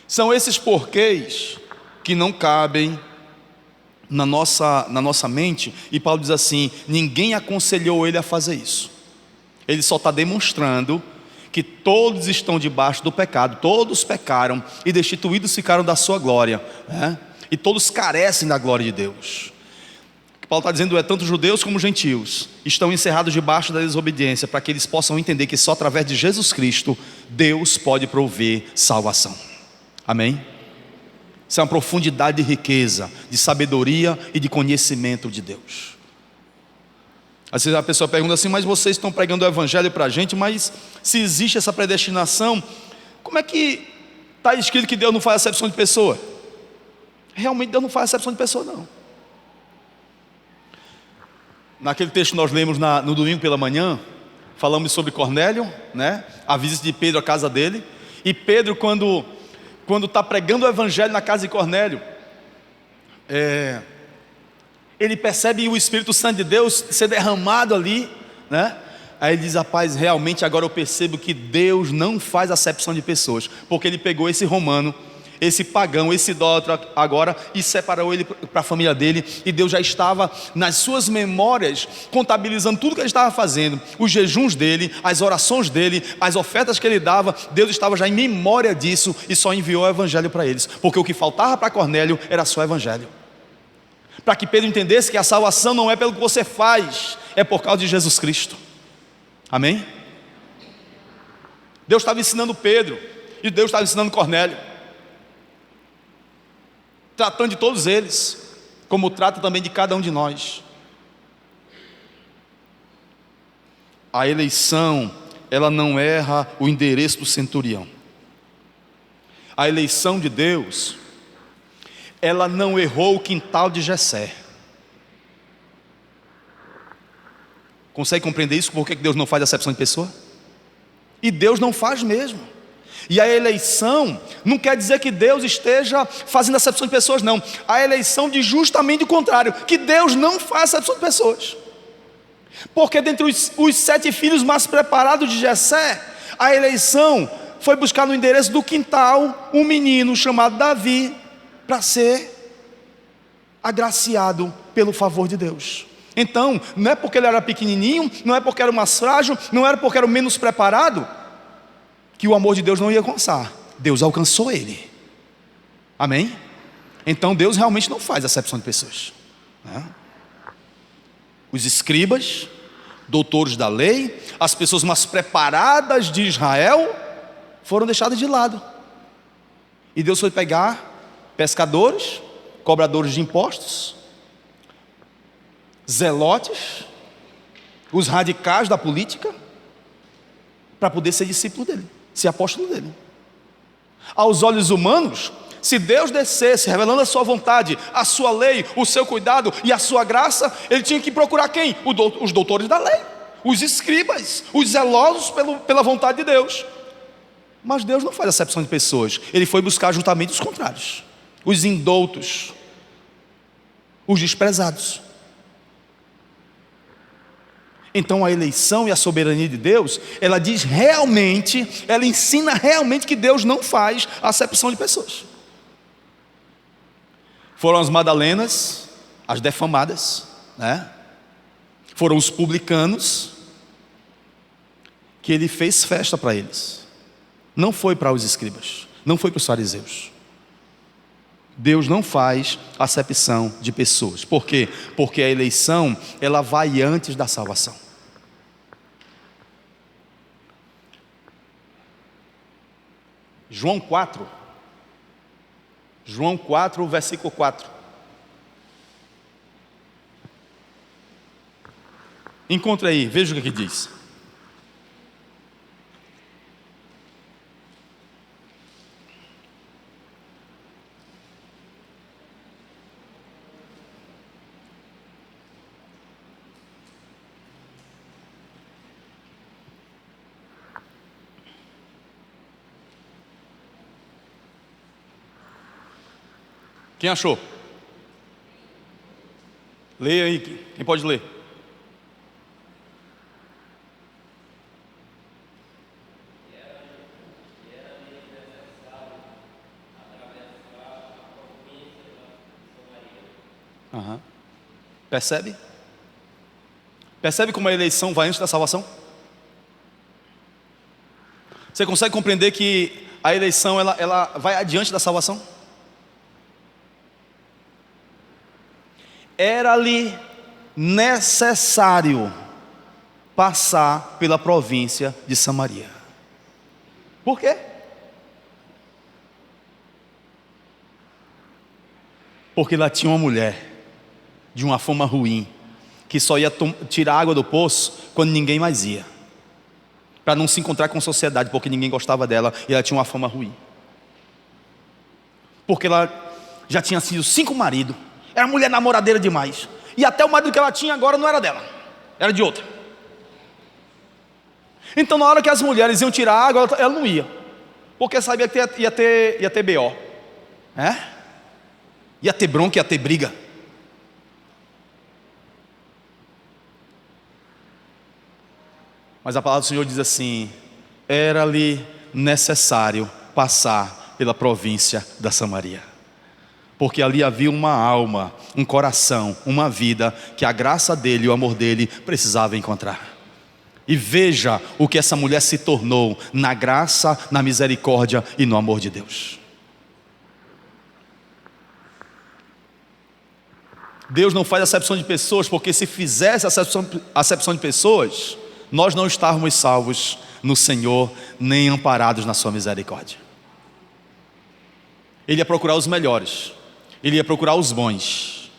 A: São esses porquês que não cabem na nossa mente. E Paulo diz assim, ninguém aconselhou ele a fazer isso. Ele só está demonstrando que todos estão debaixo do pecado, todos pecaram e destituídos ficaram da sua glória, né? E todos carecem da glória de Deus. O que Paulo está dizendo é, tanto judeus como gentios estão encerrados debaixo da desobediência, para que eles possam entender que só através de Jesus Cristo, Deus pode prover salvação. Amém? Isso é uma profundidade de riqueza, de sabedoria e de conhecimento de Deus. Às vezes a pessoa pergunta assim, mas vocês estão pregando o evangelho para a gente, mas se existe essa predestinação, como é que está escrito que Deus não faz acepção de pessoa? Realmente Deus não faz acepção de pessoa, não. Naquele texto que nós lemos no domingo pela manhã, falamos sobre Cornélio, né? A visita de Pedro à casa dele. E Pedro, quando está pregando o evangelho na casa de Cornélio, ele percebe o Espírito Santo de Deus ser derramado ali, né? Aí ele diz: rapaz, realmente agora eu percebo que Deus não faz acepção de pessoas, porque ele pegou esse romano, esse pagão, esse idólatra agora, e separou ele para a família dele, e Deus já estava nas suas memórias contabilizando tudo que ele estava fazendo, os jejuns dele, as orações dele, as ofertas que ele dava. Deus estava já em memória disso e só enviou o evangelho para eles, porque o que faltava para Cornélio era só o evangelho, para que Pedro entendesse que a salvação não é pelo que você faz, é por causa de Jesus Cristo. Amém? Deus estava ensinando Pedro, e Deus estava ensinando Cornélio, tratando de todos eles, como trata também de cada um de nós. A eleição, ela não erra o endereço do centurião. A eleição de Deus, ela não errou o quintal de Jessé. Consegue compreender isso? Por que Deus não faz acepção de pessoa? E Deus não faz mesmo. E a eleição não quer dizer que Deus esteja fazendo acepção de pessoas, não. A eleição diz justamente o contrário, que Deus não faz acepção de pessoas. Porque dentre os 7 filhos mais preparados de Jessé, a eleição foi buscar no endereço do quintal um menino chamado Davi, para ser agraciado pelo favor de Deus. Então, não é porque ele era pequenininho, não é porque era o mais frágil, não era porque era o menos preparado, que o amor de Deus não ia alcançar. Deus alcançou ele. Amém? Então Deus realmente não faz acepção de pessoas, né? Os escribas, doutores da lei, as pessoas mais preparadas de Israel, foram deixadas de lado, e Deus foi pegar pescadores, cobradores de impostos, zelotes, os radicais da política, para poder ser discípulo dele, ser apóstolo dele. Aos olhos humanos, se Deus descesse revelando a sua vontade, a sua lei, o seu cuidado e a sua graça, ele tinha que procurar quem? Os doutores da lei, os escribas, os zelosos pela vontade de Deus. Mas Deus não faz acepção de pessoas. Ele foi buscar juntamente os contrários, os indoutos, os desprezados. Então a eleição e a soberania de Deus, ela diz realmente, ela ensina realmente que Deus não faz acepção de pessoas. Foram as Madalenas, as defamadas, né? Foram os publicanos, que ele fez festa para eles. Não foi para os escribas, não foi para os fariseus. Deus não faz acepção de pessoas. Por quê? Porque a eleição, ela vai antes da salvação. João 4, versículo 4. Encontra aí, veja o que diz. Quem achou? Leia aí, quem pode ler? Uhum. Percebe? Percebe como a eleição vai antes da salvação? Você consegue compreender que a eleição ela vai adiante da salvação? Era-lhe necessário passar pela província de Samaria. Por quê? Porque lá tinha uma mulher de uma fama ruim, que só ia tirar água do poço quando ninguém mais ia, para não se encontrar com a sociedade, porque ninguém gostava dela, e ela tinha uma fama ruim, porque ela já tinha sido 5 maridos, era mulher namoradeira demais, e até o marido que ela tinha agora não era dela, era de outra. Então na hora que as mulheres iam tirar água, ela não ia, porque sabia que ia ter BO, né? ia ter bronca, ia ter briga. Mas a palavra do Senhor diz assim: era-lhe necessário passar pela província da Samaria, porque ali havia uma alma, um coração, uma vida que a graça dele e o amor dele precisava encontrar. E veja o que essa mulher se tornou na graça, na misericórdia e no amor de Deus. Deus não faz acepção de pessoas, porque se fizesse acepção de pessoas, nós não estávamos salvos no Senhor, nem amparados na sua misericórdia. Ele ia procurar os melhores, ele ia procurar os bons,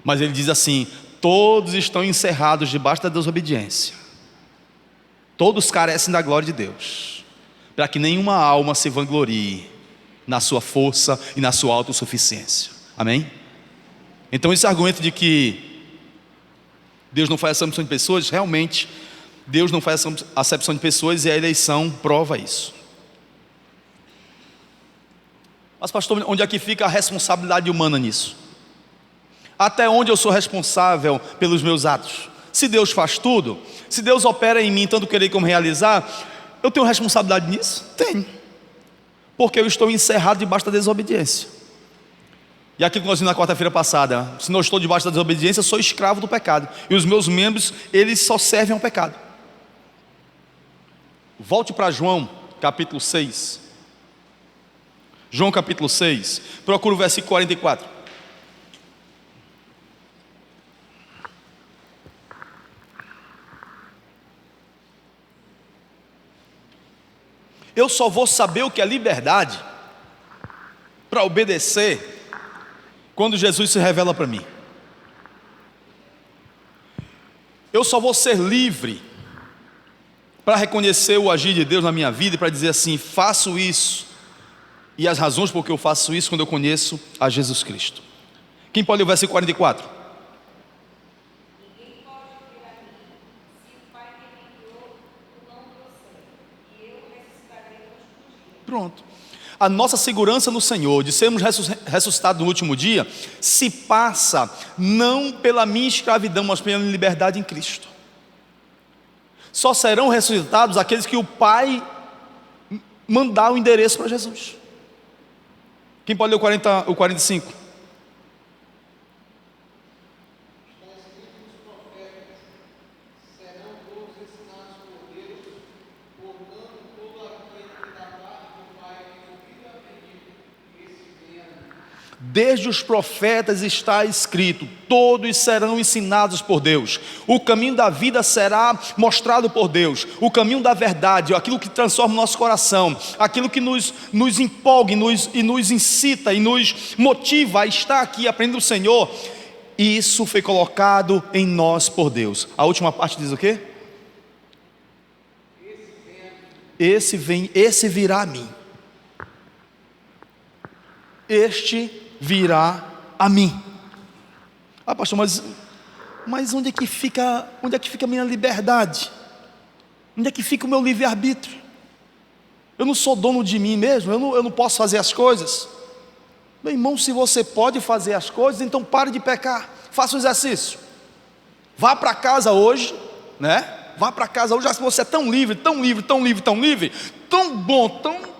A: mas ele diz assim: todos estão encerrados debaixo da desobediência, todos carecem da glória de Deus, para que nenhuma alma se vanglorie na sua força e na sua autossuficiência. Amém? Então esse argumento de que Deus não faz acepção de pessoas, realmente Deus não faz acepção de pessoas, e a eleição prova isso. Mas pastor, onde é que fica a responsabilidade humana nisso? Até onde eu sou responsável pelos meus atos? Se Deus faz tudo, se Deus opera em mim tanto querer como realizar, eu tenho responsabilidade nisso? Tenho, porque eu estou encerrado debaixo da desobediência. E aquilo que nós vimos na quarta-feira passada: se não estou debaixo da desobediência, eu sou escravo do pecado, e os meus membros, eles só servem ao pecado. Volte para João capítulo 6. João capítulo 6, procura o versículo 44. Eu só vou saber o que é liberdade para obedecer quando Jesus se revela para mim. Eu só vou ser livre para reconhecer o agir de Deus na minha vida e para dizer assim: faço isso, e as razões por que eu faço isso, quando eu conheço a Jesus Cristo. Quem pode ler o versículo 44?
B: Ninguém pode vir a mim se o Pai que me enviou não trouxer, e eu ressuscitarei no último dia.
A: Pronto. A nossa segurança no Senhor, de sermos ressuscitados no último dia, se passa não pela minha escravidão, mas pela minha liberdade em Cristo. Só serão ressuscitados aqueles que o Pai mandar o endereço para Jesus. Quem pode ler o 45?
C: Está escrito nos profetas: serão todos ensinados por Deus, portanto, todo aquele que da parte do Pai tem ouvido a pedir, esse venha a mim.
A: Desde os profetas está escrito: todos serão ensinados por Deus. O caminho da vida será mostrado por Deus. O caminho da verdade, aquilo que transforma o nosso coração, aquilo que nos empolga e nos incita e nos motiva a estar aqui aprendendo o Senhor, isso foi colocado em nós por Deus. A última parte diz o quê? Esse virá a mim. Este virá a mim. Ah, pastor, mas onde é que fica a minha liberdade? Onde é que fica o meu livre-arbítrio? Eu não sou dono de mim mesmo, eu não posso fazer as coisas. Meu irmão, se você pode fazer as coisas, então pare de pecar, faça o exercício. Vá para casa hoje, né? Vá para casa hoje, já que você é tão livre, tão livre, tão livre, tão livre, tão bom, tão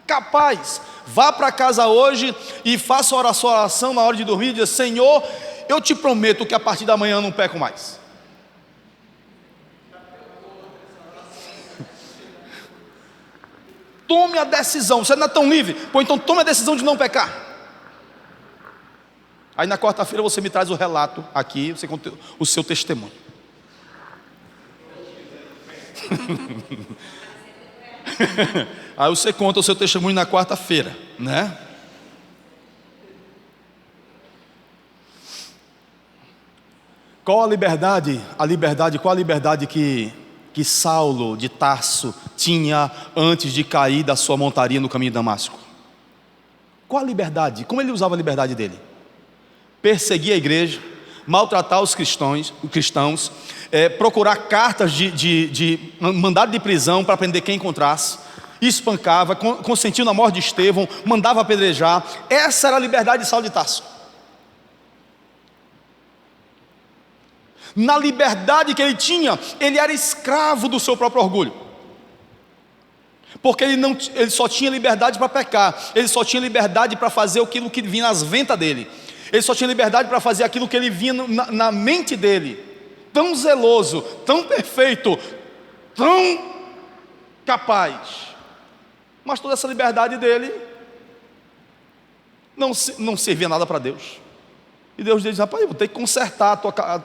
A: capaz. Vá para casa hoje e faça a sua oração na hora de dormir e diga: Senhor, eu te prometo que a partir da manhã eu não peco mais. Tome a decisão. Você não é tão livre? Pois então tome a decisão de não pecar. Aí na quarta-feira você me traz o relato aqui, você conta o seu testemunho. Aí você conta o seu testemunho na quarta-feira, né? Qual a liberdade? Qual a liberdade que Saulo de Tarso tinha antes de cair da sua montaria no caminho de Damasco? Qual a liberdade? Como ele usava a liberdade dele? Perseguir a igreja, maltratar os cristãos, procurar cartas de mandado de prisão para prender quem encontrasse, espancava, consentiu na morte de Estevão, mandava apedrejar. Essa era a liberdade de Saulo de Tarso. Na liberdade que ele tinha, ele era escravo do seu próprio orgulho, porque ele só tinha liberdade para pecar, ele só tinha liberdade para fazer aquilo que vinha nas ventas dele, ele só tinha liberdade para fazer aquilo que ele vinha na mente dele, tão zeloso, tão perfeito, tão capaz, mas toda essa liberdade dele não servia nada para Deus. E Deus diz: rapaz, eu vou ter que consertar,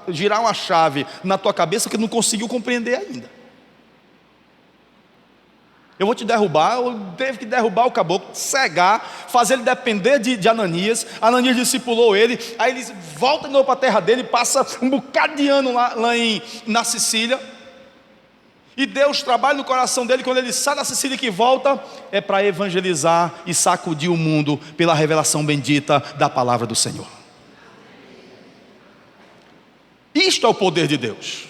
A: girar uma chave na tua cabeça que não conseguiu compreender ainda. Eu vou te derrubar. Eu teve que derrubar o caboclo, cegar, fazer ele depender de Ananias. Ananias discipulou ele, aí ele volta de novo para a terra dele, passa um bocado de ano lá na Sicília, e Deus trabalha no coração dele. Quando ele sai da Sicília, que volta, é para evangelizar e sacudir o mundo pela revelação bendita da palavra do Senhor. Isto é o poder de Deus.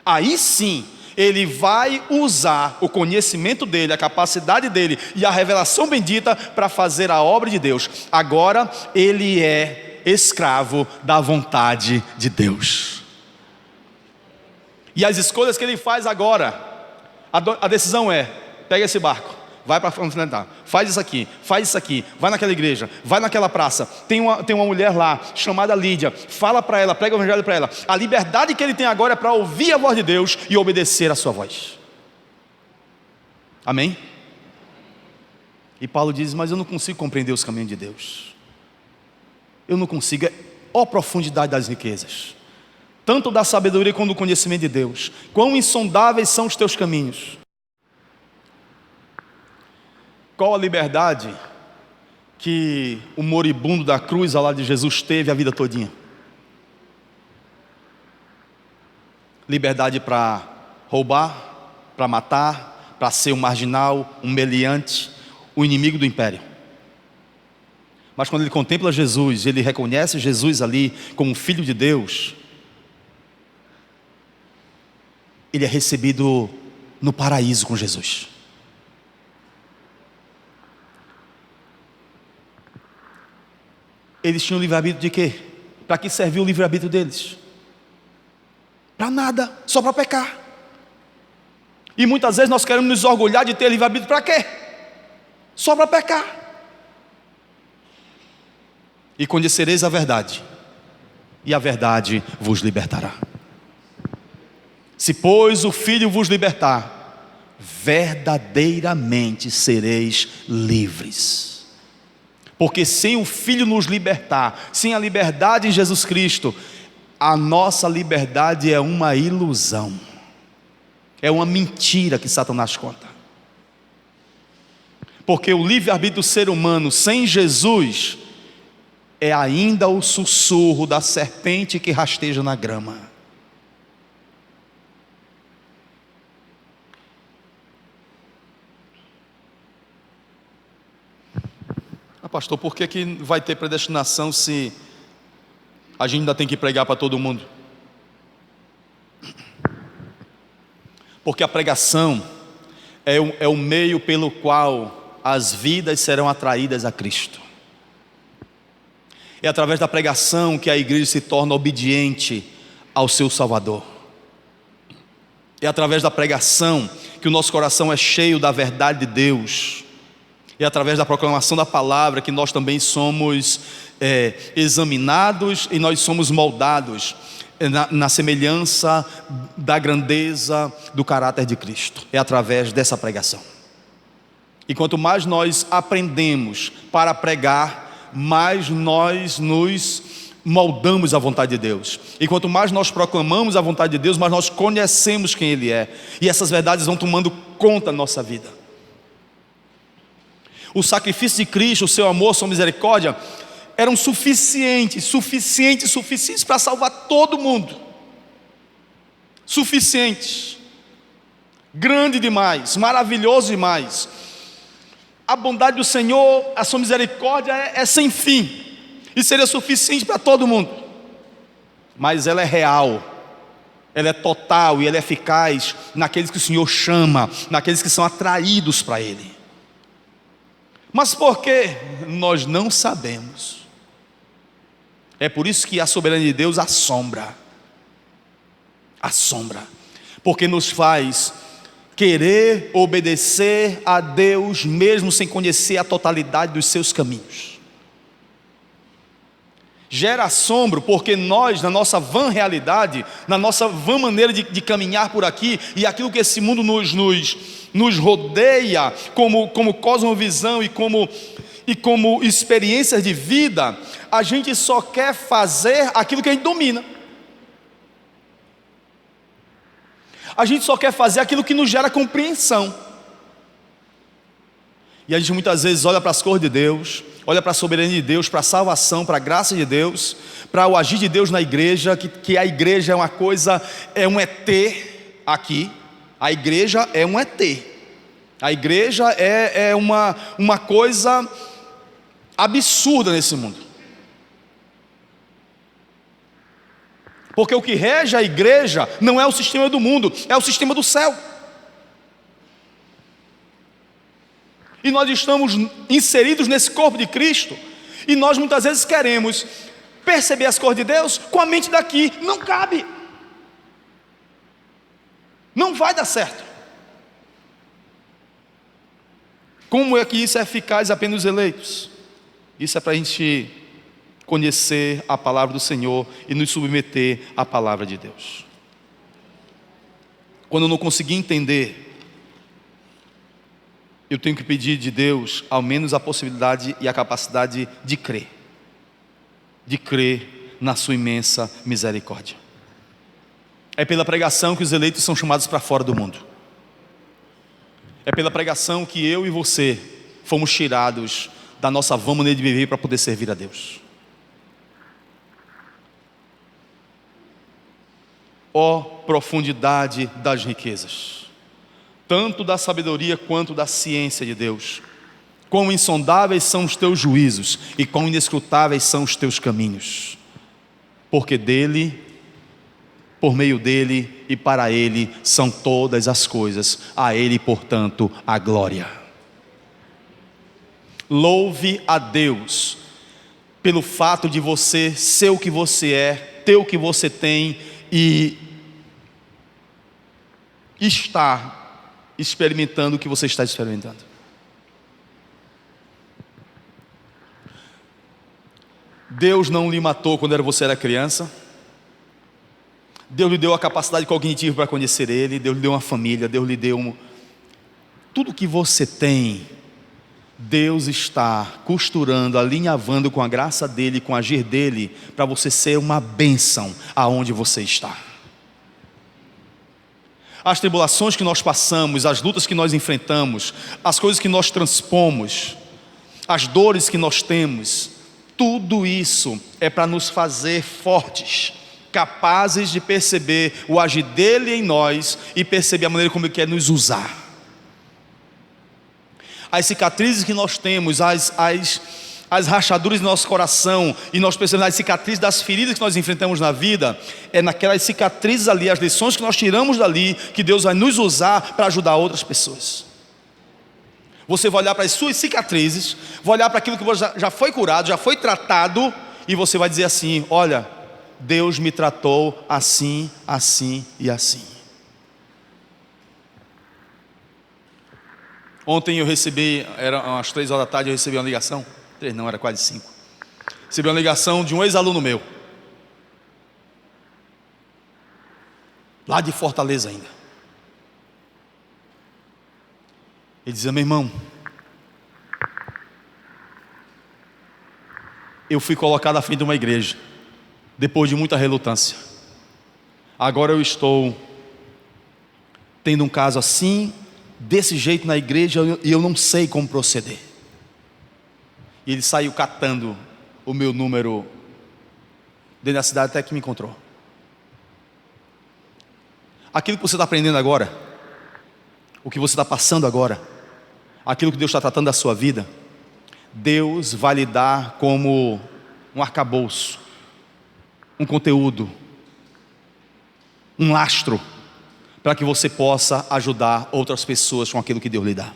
A: Aí sim, ele vai usar o conhecimento dele, a capacidade dele e a revelação bendita para fazer a obra de Deus. Agora ele é escravo da vontade de Deus. E as escolhas que ele faz agora, a decisão é: pega esse barco, vai para enfrentar, faz isso aqui, vai naquela igreja, vai naquela praça, tem uma mulher lá, chamada Lídia, fala para ela, prega o evangelho para ela. A liberdade que ele tem agora é para ouvir a voz de Deus e obedecer a sua voz. Amém? E Paulo diz: mas eu não consigo compreender os caminhos de Deus, eu não consigo, ó profundidade das riquezas, tanto da sabedoria como do conhecimento de Deus, quão insondáveis são os teus caminhos. Qual a liberdade que o moribundo da cruz ao lado de Jesus teve a vida todinha? Liberdade para roubar, para matar, para ser um marginal, um meliante, o inimigo do império. Mas quando ele contempla Jesus, ele reconhece Jesus ali como filho de Deus, ele é recebido no paraíso com Jesus. Eles tinham livre-arbítrio de quê? Para que serviu o livre-arbítrio deles? Para nada, só para pecar. E muitas vezes nós queremos nos orgulhar de ter livre-arbítrio para quê? Só para pecar. E conhecereis a verdade, e a verdade vos libertará. Se pois o Filho vos libertar, verdadeiramente sereis livres. Porque sem o Filho nos libertar, sem a liberdade em Jesus Cristo, a nossa liberdade é uma ilusão, é uma mentira que Satanás conta. Porque o livre-arbítrio do ser humano sem Jesus é ainda o sussurro da serpente que rasteja na grama. Pastor, por que vai ter predestinação se a gente ainda tem que pregar para todo mundo? Porque a pregação é o meio pelo qual as vidas serão atraídas a Cristo. É através da pregação que a igreja se torna obediente ao seu Salvador. É através da pregação que o nosso coração é cheio da verdade de Deus. É através da proclamação da palavra que nós também somos examinados e nós somos moldados na semelhança da grandeza do caráter de Cristo. É através dessa pregação. E quanto mais nós aprendemos para pregar, mais nós nos moldamos à vontade de Deus. E quanto mais nós proclamamos a vontade de Deus, mais nós conhecemos quem Ele é. E essas verdades vão tomando conta da nossa vida. O sacrifício de Cristo, o seu amor, sua misericórdia eram suficientes para salvar todo mundo. Suficientes. Grande demais, maravilhoso demais. A bondade do Senhor, a sua misericórdia é sem fim, e seria suficiente para todo mundo. Mas ela é real ela é total e ela é eficaz naqueles que o Senhor chama, naqueles que são atraídos para Ele. Mas por que? Nós não sabemos. É por isso que a soberania de Deus assombra, porque nos faz querer obedecer a Deus mesmo sem conhecer a totalidade dos seus caminhos. Gera assombro porque nós, na nossa vã realidade, na nossa vã maneira de caminhar por aqui, e aquilo que esse mundo nos rodeia como cosmovisão e como experiências de vida, a gente só quer fazer aquilo que a gente domina. A gente só quer fazer aquilo que nos gera compreensão. E a gente muitas vezes olha para as cores de Deus, olha para a soberania de Deus, para a salvação, para a graça de Deus, para o agir de Deus na igreja, que a igreja é uma coisa, é um ET aqui. A igreja é um ET. A igreja é uma coisa absurda nesse mundo. Porque o que rege a igreja não é o sistema do mundo, é o sistema do céu. E nós estamos inseridos nesse corpo de Cristo, e nós muitas vezes queremos perceber as cores de Deus com a mente daqui. Não cabe. Não vai dar certo. Como é que isso é eficaz apenas nos eleitos? Isso é para a gente conhecer a palavra do Senhor e nos submeter à palavra de Deus. Quando eu não conseguir entender, eu tenho que pedir de Deus ao menos a possibilidade e a capacidade de crer na sua imensa misericórdia. É pela pregação que os eleitos são chamados para fora do mundo. É pela pregação que eu e você fomos tirados da nossa vã maneira de viver para poder servir a Deus. Ó profundidade das riquezas, tanto da sabedoria quanto da ciência de Deus. Quão insondáveis são os teus juízos e quão inescrutáveis são os teus caminhos. Porque dele, por meio dele e para ele são todas as coisas, a ele, portanto, a glória. Louve a Deus pelo fato de você ser o que você é, ter o que você tem e estar experimentando o que você está experimentando. Deus não lhe matou quando você era criança. Deus lhe deu a capacidade cognitiva para conhecer Ele. Deus lhe deu uma família. Deus lhe deu tudo que você tem. Deus está costurando, alinhavando com a graça dEle, com o agir dEle, para você ser uma bênção aonde você está. As tribulações que nós passamos, as lutas que nós enfrentamos, as coisas que nós transpomos, as dores que nós temos, tudo isso é para nos fazer fortes, capazes de perceber o agir dEle em nós e perceber a maneira como Ele quer nos usar. As cicatrizes que nós temos, as rachaduras do nosso coração, e nós percebemos as cicatrizes das feridas que nós enfrentamos na vida, é naquelas cicatrizes ali, as lições que nós tiramos dali, que Deus vai nos usar para ajudar outras pessoas. Você vai olhar para as suas cicatrizes, vai olhar para aquilo que já foi curado, já foi tratado, e você vai dizer assim: olha, Deus me tratou assim, assim e assim. Ontem eu recebi, era umas 3 horas da tarde, eu recebi uma ligação, 3 não, era quase 5. Recebi uma ligação de um ex-aluno meu, lá de Fortaleza ainda. Ele dizia: meu irmão, eu fui colocado à frente de uma igreja, depois de muita relutância. Agora eu estou tendo um caso assim, desse jeito na igreja, e eu não sei como proceder. E ele saiu catando o meu número dentro da cidade até que me encontrou. Aquilo que você está aprendendo agora, o que você está passando agora, aquilo que Deus está tratando da sua vida, Deus vai lhe dar como um arcabouço, um conteúdo, um lastro, para que você possa ajudar outras pessoas com aquilo que Deus lhe dá.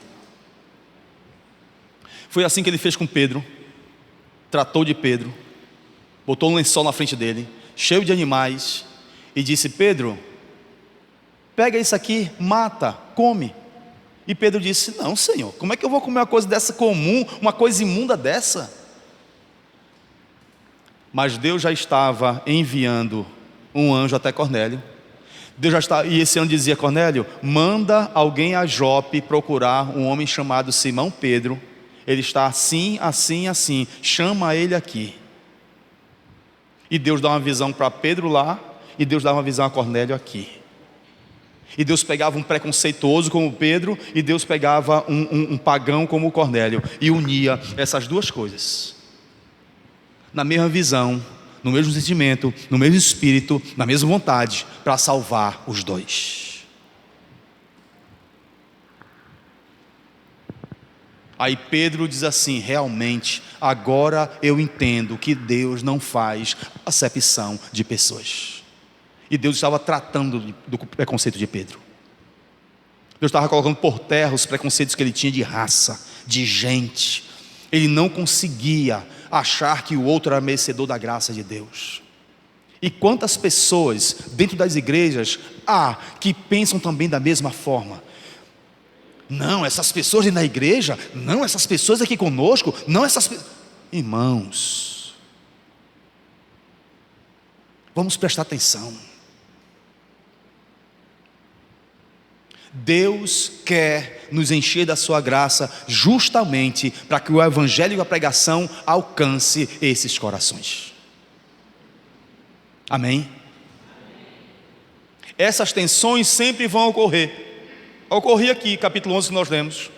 A: Foi assim que ele fez com Pedro. Tratou de Pedro, botou um lençol na frente dele, cheio de animais, e disse: Pedro, pega isso aqui, mata, come. E Pedro disse: não, Senhor, como é que eu vou comer uma coisa dessa comum, uma coisa imunda dessa? Mas Deus já estava enviando um anjo até Cornélio. Deus já está, e esse anjo dizia: Cornélio, manda alguém a Jope procurar um homem chamado Simão Pedro. Ele está assim, assim, assim, chama ele aqui. E Deus dá uma visão para Pedro lá, e Deus dá uma visão a Cornélio aqui. E Deus pegava um preconceituoso como Pedro, e Deus pegava um pagão como Cornélio, e unia essas duas coisas, na mesma visão, no mesmo sentimento, no mesmo espírito, na mesma vontade, para salvar os dois. Aí Pedro diz assim: realmente, agora eu entendo que Deus não faz acepção de pessoas. E Deus estava tratando do preconceito de Pedro. Deus estava colocando por terra os preconceitos que ele tinha de raça, de gente. Ele não conseguia achar que o outro era merecedor da graça de Deus. E quantas pessoas dentro das igrejas há que pensam também da mesma forma? Não, essas pessoas na igreja, não, essas pessoas aqui conosco, não, irmãos, vamos prestar atenção. Deus quer nos encher da sua graça justamente para que o evangelho e a pregação alcance esses corações. Amém? Essas tensões sempre vão ocorrer. Ocorria aqui, capítulo 11 que nós lemos: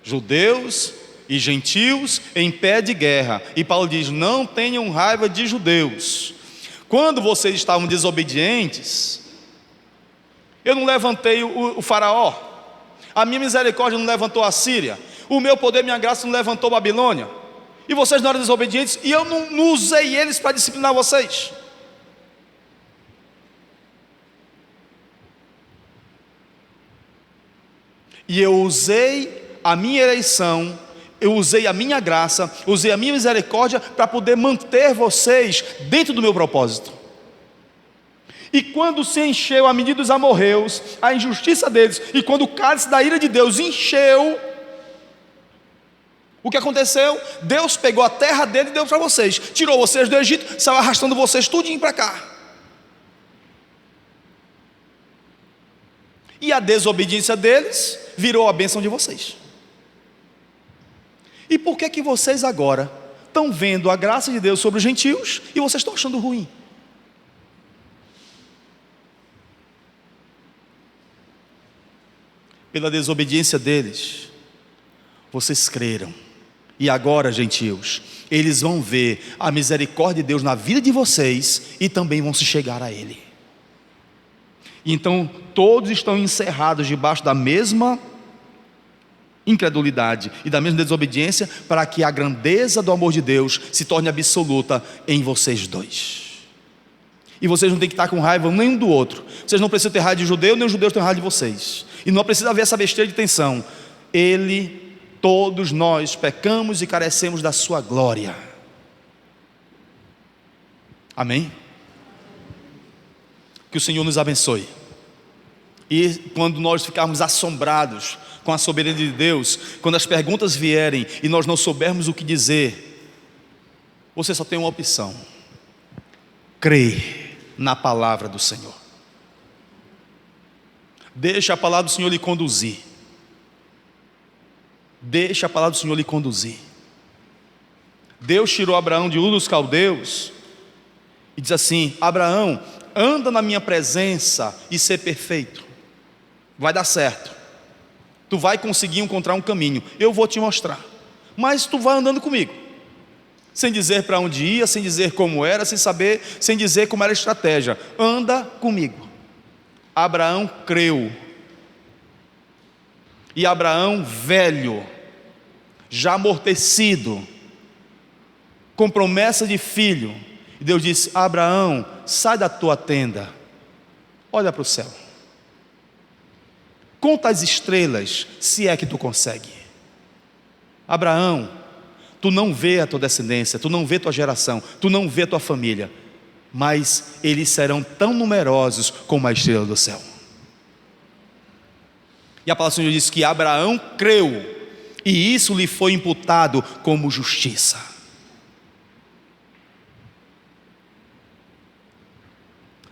A: judeus e gentios em pé de guerra. E Paulo diz: não tenham raiva de judeus. Quando vocês estavam desobedientes, eu não levantei o faraó, a minha misericórdia não levantou a Síria, o meu poder, minha graça não levantou a Babilônia. E vocês não eram desobedientes, e eu não usei eles para disciplinar vocês. E eu usei a minha eleição, eu usei a minha graça, usei a minha misericórdia para poder manter vocês dentro do meu propósito. E quando se encheu a medida dos amorreus, a injustiça deles, e quando o cálice da ira de Deus encheu, o que aconteceu? Deus pegou a terra dele e deu para vocês, tirou vocês do Egito, saiu arrastando vocês tudinho para cá. E a desobediência deles virou a bênção de vocês. E por que vocês agora estão vendo a graça de Deus sobre os gentios e vocês estão achando ruim? Pela desobediência deles, vocês creram. E agora, gentios, eles vão ver a misericórdia de Deus na vida de vocês e também vão se chegar a Ele. Então todos estão encerrados debaixo da mesma incredulidade e da mesma desobediência, para que a grandeza do amor de Deus se torne absoluta em vocês dois. E vocês não têm que estar com raiva nenhum do outro. Vocês não precisam ter raiva de judeu, nem os judeus têm raiva de vocês. E não precisa haver essa besteira de tensão. Todos nós pecamos e carecemos da sua glória. Amém? Que o Senhor nos abençoe. E quando nós ficarmos assombrados com a soberania de Deus, quando as perguntas vierem e nós não soubermos o que dizer, você só tem uma opção: crer na palavra do Senhor. Deixa a palavra do Senhor lhe conduzir. Deixa a palavra do Senhor lhe conduzir. Deus tirou Abraão de Ur dos Caldeus e diz assim: Abraão, anda na minha presença e ser perfeito. Vai dar certo. Tu vai conseguir encontrar um caminho. Eu vou te mostrar. Mas tu vai andando comigo. Sem dizer para onde ia, sem dizer como era, sem dizer como era a estratégia. Anda comigo. Abraão creu. E Abraão, velho, já amortecido, com promessa de filho, e Deus disse: Abraão, sai da tua tenda, olha para o céu. Conta as estrelas, se é que tu consegue. Abraão, tu não vê a tua descendência, tu não vê tua geração, tu não vê tua família, mas eles serão tão numerosos como a estrela do céu. E a palavra do Senhor diz que Abraão creu, e isso lhe foi imputado como justiça.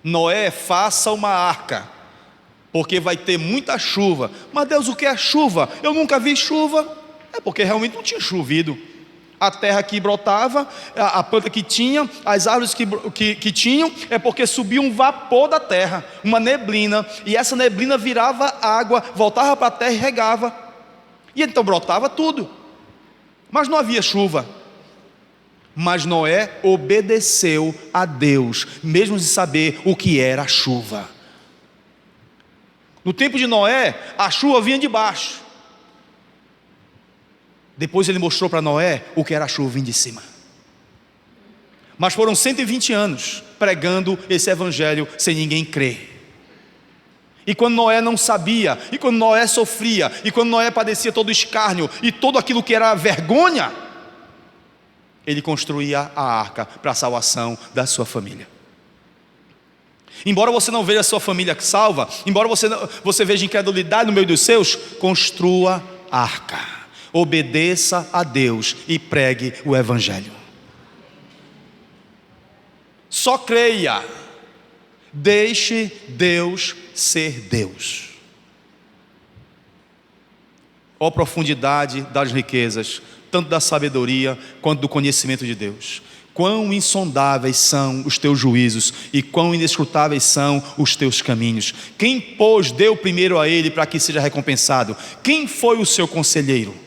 A: Noé, faça uma arca, porque vai ter muita chuva. Mas Deus, o que é chuva? Eu nunca vi chuva. É porque realmente não tinha chovido. A terra que brotava, a planta que tinha, as árvores que tinham, é porque subia um vapor da terra, uma neblina, e essa neblina virava água, voltava para a terra e regava, e então brotava tudo, mas não havia chuva. Mas Noé obedeceu a Deus, mesmo sem saber o que era a chuva. No tempo de Noé, a chuva vinha de baixo. Depois ele mostrou para Noé o que era a chuva vindo de cima. Mas foram 120 anos pregando esse evangelho sem ninguém crer. E quando Noé não sabia, e quando Noé sofria, e quando Noé padecia todo o escárnio e todo aquilo que era vergonha, ele construía a arca para a salvação da sua família. Embora você não veja a sua família salva, embora você veja incredulidade no meio dos seus, construa a arca. Obedeça a Deus e pregue o evangelho. Só creia. Deixe Deus ser Deus. Ó profundidade das riquezas, tanto da sabedoria quanto do conhecimento de Deus. Quão insondáveis são os teus juízos e quão inescrutáveis são os teus caminhos. Quem, pois, deu primeiro a ele para que seja recompensado? Quem foi o seu conselheiro?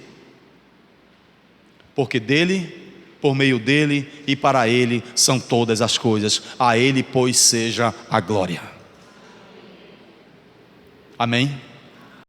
A: Porque dele, por meio dele e para ele são todas as coisas. A ele, pois, seja a glória. Amém?